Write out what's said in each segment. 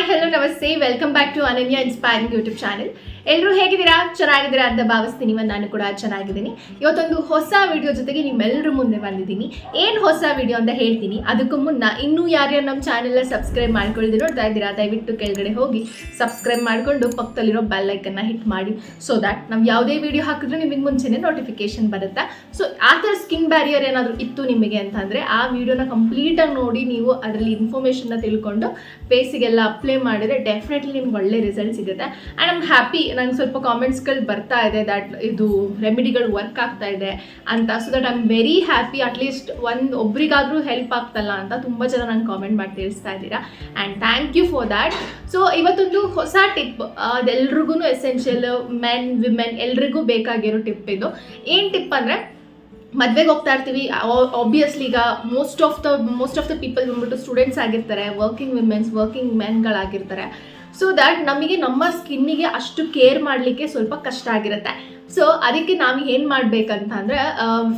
Hi hello ನಮಸ್ತೆ, welcome back to ಅನನ್ಯ inspiring YouTube channel. ಎಲ್ಲರೂ ಹೇಗಿದ್ದೀರಾ? ಚೆನ್ನಾಗಿದ್ದೀರಾ ಅಂತ ಭಾವಿಸ್ತೀನಿ. ನಾನು ಕೂಡ ಚೆನ್ನಾಗಿದ್ದೀನಿ. ಇವತ್ತೊಂದು ಹೊಸ ವಿಡಿಯೋ ಜೊತೆಗೆ ನಿಮ್ಮೆಲ್ಲರ ಮುಂದೆ ಬಂದಿದ್ದೀನಿ. ಏನು ಹೊಸ ವಿಡಿಯೋ ಅಂತ ಹೇಳ್ತೀನಿ. ಅದಕ್ಕೂ ಮುನ್ನ ಇನ್ನೂ ಯಾರ್ಯಾರು ನಮ್ಮ ಚಾನೆಲ್ನ ಸಬ್ಸ್ಕ್ರೈಬ್ ಮಾಡ್ಕೊಳ್ಳಿ ನೋಡ್ತಾ ಇದ್ದೀರಾ, ದಯವಿಟ್ಟು ಕೆಳಗಡೆ ಹೋಗಿ ಸಬ್ಸ್ಕ್ರೈಬ್ ಮಾಡಿಕೊಂಡು ಪಕ್ಕದಲ್ಲಿರೋ ಬೆಲ್ ಐಕನ್ನ ಹಿಟ್ ಮಾಡಿ. ಸೊ ದ್ಯಾಟ್ ನಾವು ಯಾವುದೇ ವಿಡಿಯೋ ಹಾಕಿದ್ರೂ ನಿಮಗೆ ಮುಂಚೆನೇ ನೋಟಿಫಿಕೇಶನ್ ಬರುತ್ತೆ. ಸೊ ಆ ಥರ ಸ್ಕಿನ್ ಬ್ಯಾರಿಯರ್ ಏನಾದರೂ ಇತ್ತು ನಿಮಗೆ ಅಂತಂದರೆ ಆ ವಿಡಿಯೋನ ಕಂಪ್ಲೀಟಾಗಿ ನೋಡಿ ನೀವು ಅದರಲ್ಲಿ ಇನ್ಫಾರ್ಮೇಷನ್ನ ತಿಳ್ಕೊಂಡು ಫೇಸಿಗೆಲ್ಲ ಅಪ್ಲೈ ಮಾಡಿದರೆ ಡೆಫಿನೆಟ್ಲಿ ನಿಮ್ಗೆ ಒಳ್ಳೆ ರಿಸಲ್ಟ್ ಸಿಗುತ್ತೆ. And I'm happy. ನಂಗೆ ಸ್ವಲ್ಪ ಕಾಮೆಂಟ್ಸ್ಗಳು ಬರ್ತಾ ಇದೆ ದ್ಯಾಟ್ ಇದು ರೆಮಿಡಿಗಳು ವರ್ಕ್ ಆಗ್ತಾ ಇದೆ ಅಂತ. So that I am very happy. At least ಒಬ್ರಿಗಾದರೂ ಹೆಲ್ಪ್ ಆಗ್ತಲ್ಲ ಅಂತ ತುಂಬ ಜನ ನಂಗೆ ಕಾಮೆಂಟ್ ಮಾಡಿ ತಿಳಿಸ್ತಾ ಇದ್ದೀರಾ. And thank you for that. So ಇವತ್ತೊಂದು ಹೊಸ ಟಿಪ್, ಅದೆಲ್ರಿಗೂ ಎಸೆನ್ಷಿಯಲ್, ಮೆನ್ ವಿಮೆನ್ ಎಲ್ರಿಗೂ ಬೇಕಾಗಿರೋ ಟಿಪ್ ಇದು. ಏನು ಟಿಪ್ ಅಂದರೆ, ಮದುವೆಗೆ ಹೋಗ್ತಾ ಇರ್ತೀವಿ. ಆಬ್ವಿಯಸ್ಲಿ ಈಗ ಮೋಸ್ಟ್ ಆಫ್ ದ ಪೀಪಲ್ ಬಂದ್ಬಿಟ್ಟು ಸ್ಟೂಡೆಂಟ್ಸ್ ಆಗಿರ್ತಾರೆ, ವರ್ಕಿಂಗ್ ವಿಮೆನ್ಸ್, ವರ್ಕಿಂಗ್ ಮೆನ್ಗಳಾಗಿರ್ತಾರೆ. ಸೊ ದ್ಯಾಟ್ ನಮಗೆ ನಮ್ಮ ಸ್ಕಿನ್ನಿಗೆ ಅಷ್ಟು ಕೇರ್ ಮಾಡಲಿಕ್ಕೆ ಸ್ವಲ್ಪ ಕಷ್ಟ ಆಗಿರುತ್ತೆ. ಸೊ ಅದಕ್ಕೆ ನಾವು ಏನು ಮಾಡಬೇಕಂತ ಅಂದರೆ,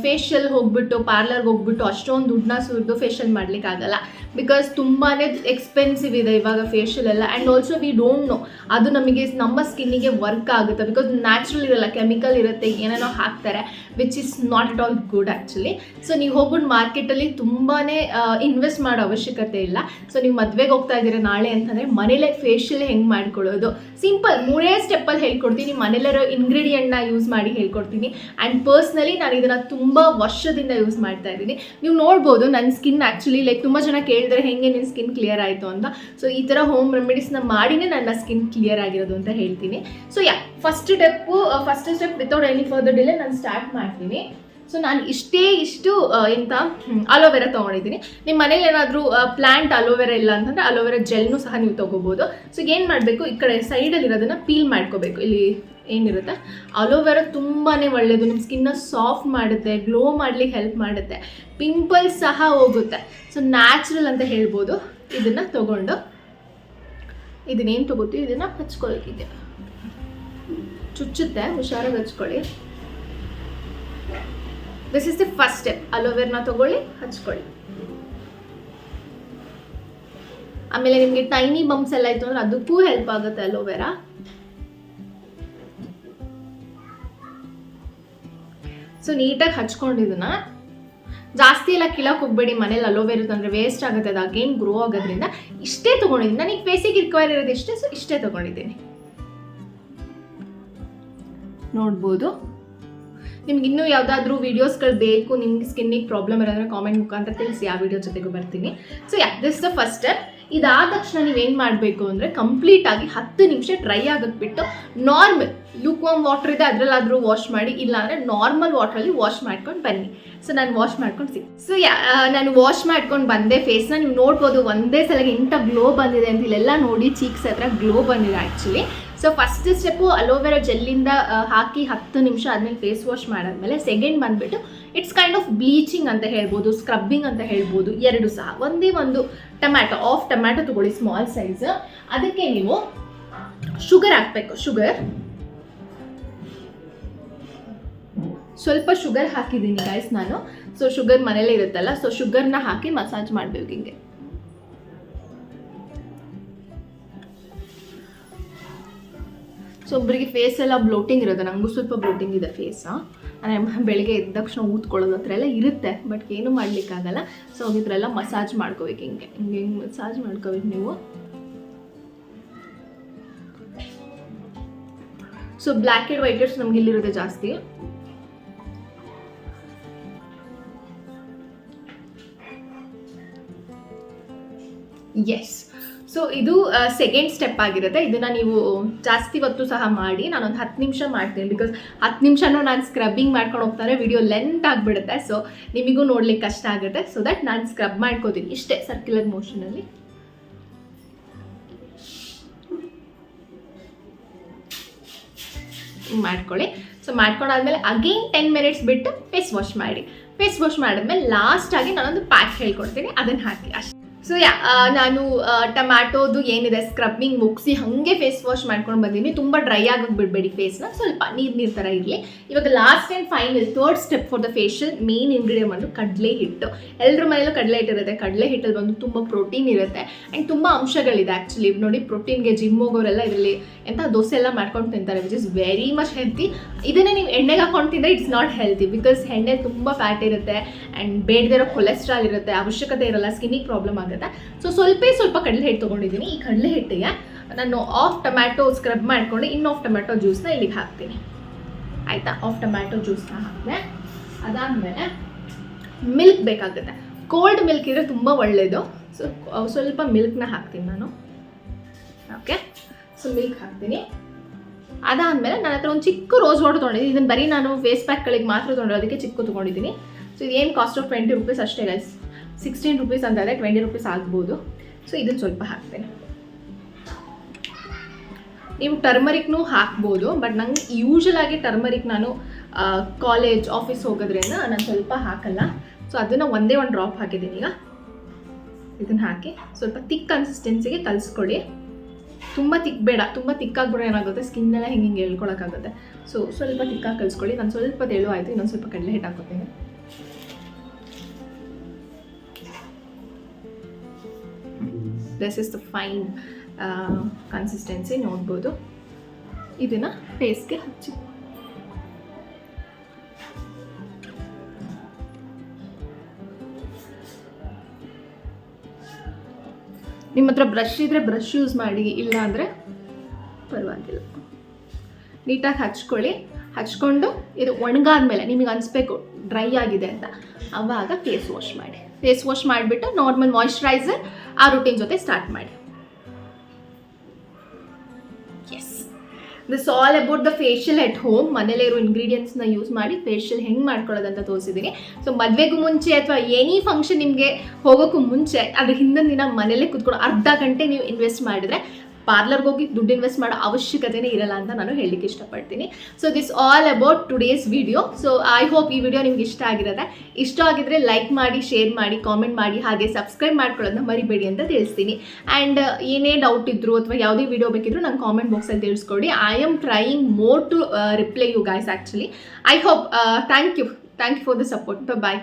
ಫೇಶಿಯಲ್ ಹೋಗ್ಬಿಟ್ಟು ಪಾರ್ಲರ್ಗೆ ಹೋಗ್ಬಿಟ್ಟು ಅಷ್ಟೊಂದು ದುಡ್ಡನ್ನ ಸುರಿದು ಫೇಶಿಯಲ್ ಮಾಡಲಿಕ್ಕಾಗಲ್ಲ. ಬಿಕಾಸ್ ತುಂಬಾ ಎಕ್ಸ್ಪೆನ್ಸಿವ್ ಇದೆ ಇವಾಗ ಫೇಶಿಯಲ್ ಎಲ್ಲ. And also we don't know ಅದು ನಮಗೆ ನಮ್ಮ ಸ್ಕಿನ್ನಿಗೆ ವರ್ಕ್ ಆಗುತ್ತೆ. ಬಿಕಾಸ್ ನ್ಯಾಚುರಲ್ ಇರಲ್ಲ, ಕೆಮಿಕಲ್ ಇರುತ್ತೆ, ಏನೇನೋ ಹಾಕ್ತಾರೆ, which is not at all good actually. So ನೀವು ಹೋಗ್ಬಿಟ್ಟು ಮಾರ್ಕೆಟಲ್ಲಿ ತುಂಬಾ ಇನ್ವೆಸ್ಟ್ ಮಾಡೋ ಅವಶ್ಯಕತೆ ಇಲ್ಲ. ಸೊ ನೀವು ಮದುವೆಗೆ ಹೋಗ್ತಾ ಇದ್ದೀರಾ ನಾಳೆ ಅಂತಂದರೆ ಮನೇಲೇ ಫೇಶಿಯಲ್ ಹೆಂಗೆ ಮಾಡ್ಕೊಳ್ಳೋದು ಸಿಂಪಲ್ 3 ಸ್ಟೆಪ್ಪಲ್ಲಿ ಹೇಳ್ಕೊಡ್ತೀನಿ. ಮನೇಲಿರೋ ಇಂಗ್ರೀಡಿಯೆಂಟ್ನ ಯೂಸ್ ಮಾಡಿ ಹೇಳ್ಕೊಡ್ತೀನಿ. ಆ್ಯಂಡ್ ಪರ್ಸ್ನಲಿ ನಾನು ಇದನ್ನು ತುಂಬ ವರ್ಷದಿಂದ ಯೂಸ್ ಮಾಡ್ತಾ ಇದ್ದೀನಿ. ನೀವು ನೋಡ್ಬೋದು ನನ್ನ ಸ್ಕಿನ್ ಆ್ಯಕ್ಚುಲಿ ತುಂಬ ಜನ ಕೇಳಿದ್ರೆ ಹೆಂಗೆ ನಿನ್ನ ಸ್ಕಿನ್ ಕ್ಲಿಯರ್ ಆಯಿತು ಅಂತ. ಸೊ ಈ ಥರ ಹೋಮ್ ರೆಮಿಡೀಸ್ನ ಮಾಡಿನೇ ನನ್ನ ಸ್ಕಿನ್ ಕ್ಲಿಯರ್ ಆಗಿರೋದು ಅಂತ ಹೇಳ್ತೀನಿ. So first step without any further delay ನಾನು ಸ್ಟಾರ್ಟ್ ಮಾಡ್ತೀನಿ. ಸೊ ನಾನು ಇಷ್ಟು ಅಲೋವೆರಾ ತೊಗೊಂಡಿದ್ದೀನಿ. ನಿಮ್ಮ ಮನೇಲಿ ಏನಾದರೂ ಪ್ಲ್ಯಾಂಟ್ ಅಲೋವೆರಾ ಇಲ್ಲ ಅಂತಂದರೆ ಅಲೋವೆರಾ ಜೆಲ್ನೂ ಸಹ ನೀವು ತೊಗೋಬೋದು. ಸೊ ಏನು ಮಾಡಬೇಕು, ಈ ಕಡೆ ಸೈಡಲ್ಲಿರೋದನ್ನು ಪೀಲ್ ಮಾಡ್ಕೋಬೇಕು. ಇಲ್ಲಿ ಏನಿರುತ್ತೆ ಅಲೋವೆರಾ ತುಂಬಾ ಒಳ್ಳೆಯದು. ನಿಮ್ಮ ಸ್ಕಿನ್ನ ಸಾಫ್ಟ್ ಮಾಡುತ್ತೆ, ಗ್ಲೋ ಮಾಡಲಿಕ್ಕೆ ಹೆಲ್ಪ್ ಮಾಡುತ್ತೆ, ಪಿಂಪಲ್ಸ್ ಸಹ ಹೋಗುತ್ತೆ. ಸೊ ನ್ಯಾಚುರಲ್ ಅಂತ ಹೇಳ್ಬೋದು. ಇದನ್ನು ತೊಗೊಂಡು ಇದನ್ನೇನು ತೊಗೋತೀವಿ, ಇದನ್ನು ಹಚ್ಕೊಳ್ಳೋಕ್ಕಿದೆ. ಚುಚ್ಚುತ್ತೆ, ಹುಷಾರಾಗಿ ಹಚ್ಕೊಳ್ಳಿ. This is the first step. ಅಲೋವೆರಾನ ತೊಗೊಳ್ಳಿ, ಹಚ್ಕೊಳ್ಳಿ. ಆಮೇಲೆ ನಿಮಗೆ ಟೈನಿ ಬಂಪ್ಸ್ ಎಲ್ಲ ಇತ್ತು ಅಂದರೆ ಅದಕ್ಕೂ ಹೆಲ್ಪ್ ಆಗುತ್ತೆ ಅಲೋವೆರಾ. ಸೊ ನೀಟಾಗಿ ಹಚ್ಕೊಂಡಿದ್ದನ್ನ ಜಾಸ್ತಿ ಎಲ್ಲ ಕೀಳಕ್ಕೆ ಹೋಗ್ಬೇಡಿ. ಮನೇಲಿ ಅಲೋವೆರಾ ತಂದರೆ ವೇಸ್ಟ್ ಆಗುತ್ತೆ, ಅದು ಅಗೇನ್ ಗ್ರೋ ಆಗೋದ್ರಿಂದ. ಇಷ್ಟೇ ತೊಗೊಂಡಿದ್ದೀನಿ, ನನಗೆ ಫೇಸಿಗೆ ರಿಕ್ವೈರ್ ಇರೋದು ಇಷ್ಟೇ. ಸೊ ಇಷ್ಟೇ ತೊಗೊಂಡಿದ್ದೀನಿ, ನೋಡ್ಬೋದು. ನಿಮ್ಗೆ ಇನ್ನೂ ಯಾವುದಾದ್ರೂ ವೀಡಿಯೋಸ್ಗಳು ಬೇಕು, ನಿಮ್ಗೆ ಸ್ಕಿನ್ನಿಗೆ ಪ್ರಾಬ್ಲಮ್ ಇರೋದ್ರೆ ಕಾಮೆಂಟ್ ಮುಖಾಂತರ ತಿಳಿಸಿ, ಆ ವಿಡಿಯೋ ಜೊತೆಗೂ ಬರ್ತೀನಿ. So this the first step. ಇದಾದ ತಕ್ಷಣ ನೀವೇನು ಮಾಡಬೇಕು ಅಂದರೆ, ಕಂಪ್ಲೀಟಾಗಿ 10 ನಿಮಿಷ ಡ್ರೈ ಆಗಕ್ಕೆ ಬಿಟ್ಟು ನಾರ್ಮಲ್ ಲೂಕ್ ವಾರ್ಮ್ ವಾಟರ್ ಇದೆ ಅದರಲ್ಲಾದರೂ ವಾಶ್ ಮಾಡಿ, ಇಲ್ಲಾಂದರೆ ನಾರ್ಮಲ್ ವಾಟ್ರಲ್ಲಿ ವಾಶ್ ಮಾಡ್ಕೊಂಡು ಬನ್ನಿ. ಸೊ ನಾನು ವಾಶ್ ಮಾಡ್ಕೊಂಡು ನಾನು ವಾಶ್ ಮಾಡ್ಕೊಂಡು ಬಂದೆ. ಫೇಸ್ನ ನೀವು ನೋಡ್ಬೋದು, ಒಂದೇ ಸಲಗೆ ಇಂಥ ಗ್ಲೋ ಬಂದಿದೆ ಅಂತ. ಇಲ್ಲೆಲ್ಲ ನೋಡಿ ಚೀಕ್ಸ್ ಹತ್ರ ಗ್ಲೋ ಬಂದಿದೆ actually. So first step aloe vera ಜೆಲ್ಲಿಂದ ಹಾಕಿ 10 ನಿಮಿಷ ಆದಮೇಲೆ ಫೇಸ್ ವಾಶ್ ಮಾಡಾದ್ಮೇಲೆ ಸೆಕೆಂಡ್ ಬಂದುಬಿಟ್ಟು ಇಟ್ಸ್ ಕೈಂಡ್ ಆಫ್ ಬ್ಲೀಚಿಂಗ್ ಅಂತ ಹೇಳ್ಬೋದು, ಸ್ಕ್ರಬ್ಬಿಂಗ್ ಅಂತ ಹೇಳ್ಬೋದು. ಎರಡು ಸಹ ಒಂದೇ ಒಂದು ಟೊಮ್ಯಾಟೊ ತೊಗೊಳ್ಳಿ, ಸ್ಮಾಲ್ ಸೈಜ್. ಅದಕ್ಕೆ ನೀವು ಶುಗರ್ ಹಾಕಬೇಕು. ಸ್ವಲ್ಪ ಶುಗರ್ ಹಾಕಿದ್ದೀನಿ ಗೈಸ್ ನಾನು. ಸೊ ಶುಗರ್ ಮನೇಲೇ ಇರುತ್ತಲ್ಲ, ಸೊ ಶುಗರ್ನ ಹಾಕಿ ಮಸಾಜ್ ಮಾಡಬೇಕು ಹಿಂಗೆ. ಸೊ ಒಬ್ಬರಿಗೆ ಫೇಸ್ ಎಲ್ಲ ಬ್ಲೋಟಿಂಗ್ ಇರುತ್ತೆ, ನನಗೂ ಸ್ವಲ್ಪ ಬ್ಲೋಟಿಂಗ್ ಇದೆ ಫೇಸ. ಬೆಳಗ್ಗೆ ಎದ್ದ ತಕ್ಷಣ ಊದ್ಕೊಳ್ಳೋದು ಹತ್ರ ಎಲ್ಲ ಇರುತ್ತೆ, ಬಟ್ ಏನು ಮಾಡಲಿಕ್ಕಾಗಲ್ಲ. ಸೊ ಇದ್ರೆಲ್ಲ ಮಸಾಜ್ ಮಾಡ್ಕೋಬೇಕು, ಹಿಂಗೆ ಮಸಾಜ್ ಮಾಡ್ಕೋಬೇಕು ನೀವು. So black head white heads ನಮ್ಗೆ ಇಲ್ಲಿರುತ್ತೆ ಜಾಸ್ತಿ. ಎಸ್. ಸೊ ಇದು ಸೆಕೆಂಡ್ ಸ್ಟೆಪ್ ಆಗಿರುತ್ತೆ. ಇದನ್ನು ನೀವು ಜಾಸ್ತಿ ಹೊತ್ತು ಸಹ ಮಾಡಿ. ನಾನೊಂದು 10 ನಿಮಿಷ ಮಾಡ್ತೀನಿ. ಬಿಕಾಸ್ 10 ನಿಮಿಷನೂ ನಾನು ಸ್ಕ್ರಬ್ಬಿಂಗ್ ಮಾಡ್ಕೊಂಡು ಹೋಗ್ತಾರೆ, ವಿಡಿಯೋ ಲೆಂತ್ ಆಗಿಬಿಡುತ್ತೆ. ಸೊ ನಿಮಗೂ ನೋಡ್ಲಿಕ್ಕೆ ಕಷ್ಟ ಆಗುತ್ತೆ. ಸೊ ದಟ್ ನಾನು ಸ್ಕ್ರಬ್ ಮಾಡ್ಕೋತೀನಿ ಇಷ್ಟೇ, ಸರ್ಕ್ಯುಲರ್ ಮೋಷನಲ್ಲಿ. ಮಾಡ್ಕೊಳ್ಳಿ. ಸೊ ಮಾಡ್ಕೊಂಡಾದ್ಮೇಲೆ ಅಗೇನ್ 10 ಮಿನಿಟ್ಸ್ ಬಿಟ್ಟು ಫೇಸ್ ವಾಶ್ ಮಾಡಿ. ಫೇಸ್ ವಾಶ್ ಮಾಡಿದ್ಮೇಲೆ ಲಾಸ್ಟಾಗಿ ನಾನೊಂದು ಪ್ಯಾಕ್ ಹೇಳ್ಕೊಡ್ತೀನಿ, ಅದನ್ನು ಹಾಕಿ ಅಷ್ಟೇ. ಸೊ ನಾನು ಟೊಮ್ಯಾಟೋದು ಏನಿದೆ ಸ್ಕ್ರಬ್ಬಿಂಗ್ ಮುಗಿಸಿ ಹಾಗೆ ಫೇಸ್ ವಾಶ್ ಮಾಡ್ಕೊಂಡು ಬಂದೀನಿ. ತುಂಬ ಡ್ರೈ ಆಗೋಗಿ ಬಿಡಬೇಡಿ ಫೇಸ್ನ, ಸ್ವಲ್ಪ ನೀರು ಥರ ಇರಲಿ. ಇವಾಗ last and final third step for the facial main ingredient ಬಂದು ಕಡಲೆ ಹಿಟ್ಟು. ಎಲ್ಲರ ಮನೆಯಲ್ಲೂ ಕಡಲೆ ಹಿಟ್ಟಿರುತ್ತೆ. ಕಡಲೆ ಹಿಟ್ಟಲ್ಲಿ ಬಂದು ತುಂಬ ಪ್ರೋಟೀನ್ ಇರುತ್ತೆ ಆ್ಯಂಡ್ ತುಂಬ ಅಂಶಗಳಿದೆ ಆ್ಯಕ್ಚುಲಿ. ನೋಡಿ, ಪ್ರೋಟೀನ್ಗೆ ಜಿಮ್ ಹೋಗೋರೆಲ್ಲ ಇದರಲ್ಲಿ ದೋಸೆ ಎಲ್ಲ ಮಾಡ್ಕೊಂಡು ತಿಂತಾರೆ, which is very much healthy. ಇದನ್ನೇ ನೀವು ಎಣ್ಣೆಗೆ ಹಾಕೊಂಡು ತಿಂದರೆ ಇಟ್ಸ್ ನಾಟ್ ಹೆಲ್ತಿ, ಬಿಕಾಸ್ ಎಣ್ಣೆ ತುಂಬ ಫ್ಯಾಟ್ ಇರುತ್ತೆ ಆ್ಯಂಡ್ ಬೇಡದಿರೋ ಕೊಲೆಸ್ಟ್ರಾಲ್ ಇರುತ್ತೆ, ಅವಶ್ಯಕತೆ ಇರಲ್ಲ, ಸ್ಕಿನ್ನಿಗೆ ಪ್ರಾಬ್ಲಮ್ ಆಗುತ್ತೆ. ಸೊ ಸ್ವಲ್ಪ ಕಡಲೆ ಹಿಟ್ಟು ತೊಗೊಂಡಿದ್ದೀನಿ. ಈ ಕಡಲೆ ಹಿಟ್ಟಿಗೆ ನಾನು ಆಫ್ ಟೊಮ್ಯಾಟೊ ಸ್ಕ್ರಬ್ ಮಾಡ್ಕೊಂಡು ಆಫ್ ಟೊಮ್ಯಾಟೊ ಜ್ಯೂಸ್ನ ಇಲ್ಲಿಗೆ ಹಾಕ್ತೀನಿ. ಆಯಿತಾ? ಆಫ್ ಟೊಮ್ಯಾಟೊ ಜ್ಯೂಸ್ನ ಹಾಕಿದೆ. ಅದಾದಮೇಲೆ ಮಿಲ್ಕ್ ಬೇಕಾಗುತ್ತೆ. ಕೋಲ್ಡ್ ಮಿಲ್ಕ್ ಇದ್ರೆ ತುಂಬ ಒಳ್ಳೆಯದು. ಸೊ ಸ್ವಲ್ಪ ಮಿಲ್ಕ್ನ ಹಾಕ್ತೀನಿ ನಾನು. ಓಕೆ, ಸೊ ಮಿಲ್ಕ್ ಹಾಕ್ತೀನಿ. ಅದಾದಮೇಲೆ ನನ್ನ ಹತ್ರ ಒಂದು ಚಿಕ್ಕ ರೋಸ್ ವಾಟರ್ ತೊಗೊಂಡಿದ್ದೀನಿ. ಇದನ್ನು ಬರೀ ನಾನು ಫೇಸ್ ಪ್ಯಾಕ್ಗಳಿಗೆ ಮಾತ್ರ ತೊಗೊಂಡಿರೋದಕ್ಕೆ ಚಿಕ್ಕ ತೊಗೊಂಡಿದ್ದೀನಿ. ಸೊ ಇದೇನು ಕಾಸ್ಟ್ ಆಫ್ 20 ರೂಪೀಸ್ ಅಷ್ಟೇ ಗೈಸ್. 16 ರೂಪೀಸ್ ಅಂತಾರೆ, 20 ರೂಪೀಸ್ ಆಗ್ಬೋದು. ಸೊ ಇದನ್ನು ಸ್ವಲ್ಪ ಹಾಕ್ತೇನೆ. ನೀವು ಟರ್ಮರಿಕ್ನೂ ಹಾಕ್ಬೋದು, ಬಟ್ ನಂಗೆ ಯೂಶಲ್ ಆಗಿ ಟರ್ಮರಿಕ್ ನಾನು ಕಾಲೇಜ್ ಆಫೀಸ್ ಹೋಗೋದ್ರಿಂದ ನಾನು ಸ್ವಲ್ಪ ಹಾಕಲ್ಲ. ಸೊ ಅದನ್ನು ಒಂದೇ ಒಂದು ಡ್ರಾಪ್ ಹಾಕಿದ್ದೀನಿ. ಈಗ ಇದನ್ನು ಹಾಕಿ ಸ್ವಲ್ಪ ತಿಕ್ ಕನ್ಸಿಸ್ಟೆನ್ಸಿಗೆ ಕಲಿಸ್ಕೊಡಿ. ತುಂಬ ತಿಕ್ ಬೇಡ, ತುಂಬ ತಿಕ್ಕಾಗ್ಬಿಡೋ ಏನಾಗುತ್ತೆ, ಸ್ಕಿನ್ನೆಲ್ಲ ಹಿಂಗೆ ಹೇಳ್ಕೊಳಕ್ಕಾಗುತ್ತೆ. ಸೊ ಸ್ವಲ್ಪ ತಿಕ್ಕಾಗಿ ಕಲಿಸ್ಕೊಳ್ಳಿ. ನಾನು ಸ್ವಲ್ಪ ತೆಳು ಆಯಿತು, ಇನ್ನೊಂದು ಸ್ವಲ್ಪ ಕಡಲೆ ಹಿಟ್ಟು ಹಾಕೋತೀನಿ. This is the fine consistency, ನೋಡ್ಬೋದು. ಇದನ್ನು ಫೇಸ್ಗೆ ಹಚ್ಚಿ. ನಿಮ್ಮ ಹತ್ರ ಬ್ರಷ್ ಇದ್ದರೆ ಬ್ರಷ್ ಯೂಸ್ ಮಾಡಿ, ಇಲ್ಲ ಅಂದರೆ ಪರವಾಗಿಲ್ಲ. ನೀಟಾಗಿ ಹಚ್ಕೊಳ್ಳಿ. ಹಚ್ಕೊಂಡು ಇದು ಒಣಗಾದ್ಮೇಲೆ ನಿಮಗೆ ಅನಿಸ್ಬೇಕು ಡ್ರೈ ಆಗಿದೆ ಅಂತ, ಆವಾಗ ಫೇಸ್ ವಾಶ್ ಮಾಡಿ. ಫೇಸ್ ವಾಶ್ ಮಾಡಿಬಿಟ್ಟು ನಾರ್ಮಲ್ ಮಾಯಿಶ್ಚರೈಸರ್ ಆ ರೂಟೀನ್ ಜೊತೆ ಸ್ಟಾರ್ಟ್ ಮಾಡಿ. Yes, this all about the facial at home. ಮನೇಲೇ ಇರೋ ಇಂಗ್ರೀಡಿಯೆಂಟ್ಸ್ನ ಯೂಸ್ ಮಾಡಿ ಫೇಶಿಯಲ್ ಹೆಂಗೆ ಮಾಡ್ಕೊಳ್ಳೋದಂತ ತೋರಿಸಿದ್ದೀನಿ. ಸೊ ಮದುವೆಗೂ ಮುಂಚೆ ಅಥವಾ ಎನಿ ಫಂಕ್ಷನ್ ನಿಮಗೆ ಹೋಗೋಕ್ಕೂ ಮುಂಚೆ ಅದ್ರ ಹಿಂದಿನ ದಿನ ಮನೇಲೇ ಕೂತ್ಕೊಂಡು ಅರ್ಧ ಗಂಟೆ ನೀವು ಇನ್ವೆಸ್ಟ್ ಮಾಡಿದರೆ ಪಾರ್ಲರ್ಗೆ ಹೋಗಿ ದುಡ್ಡು ಇನ್ವೆಸ್ಟ್ ಮಾಡೋ ಅವಶ್ಯಕತೆನೇ ಇರಲ್ಲ ಅಂತ ನಾನು ಹೇಳಲಿಕ್ಕೆ ಇಷ್ಟಪಡ್ತೀನಿ. So this all about today's video. So I hope ಈ ವಿಡಿಯೋ ನಿಮ್ಗೆ ಇಷ್ಟ ಆಗಿರುತ್ತೆ. ಇಷ್ಟ ಆಗಿದ್ರೆ ಲೈಕ್ ಮಾಡಿ, ಶೇರ್ ಮಾಡಿ, ಕಾಮೆಂಟ್ ಮಾಡಿ, ಹಾಗೆ ಸಬ್ಸ್ಕ್ರೈಬ್ ಮಾಡ್ಕೊಳ್ಳೋದನ್ನ ಮರಿಬೇಡಿ ಅಂತ ತಿಳಿಸ್ತೀನಿ. ಆ್ಯಂಡ್ ಏನೇ ಡೌಟ್ ಇದ್ರು ಅಥವಾ ಯಾವುದೇ ವಿಡಿಯೋ ಬೇಕಿದ್ರು ನಂಗೆ ಕಾಮೆಂಟ್ ಬಾಕ್ಸಲ್ಲಿ ತಿಳಿಸ್ಕೊಡಿ. I am trying more to reply you guys actually. I hope. Thank you for the support. Bye.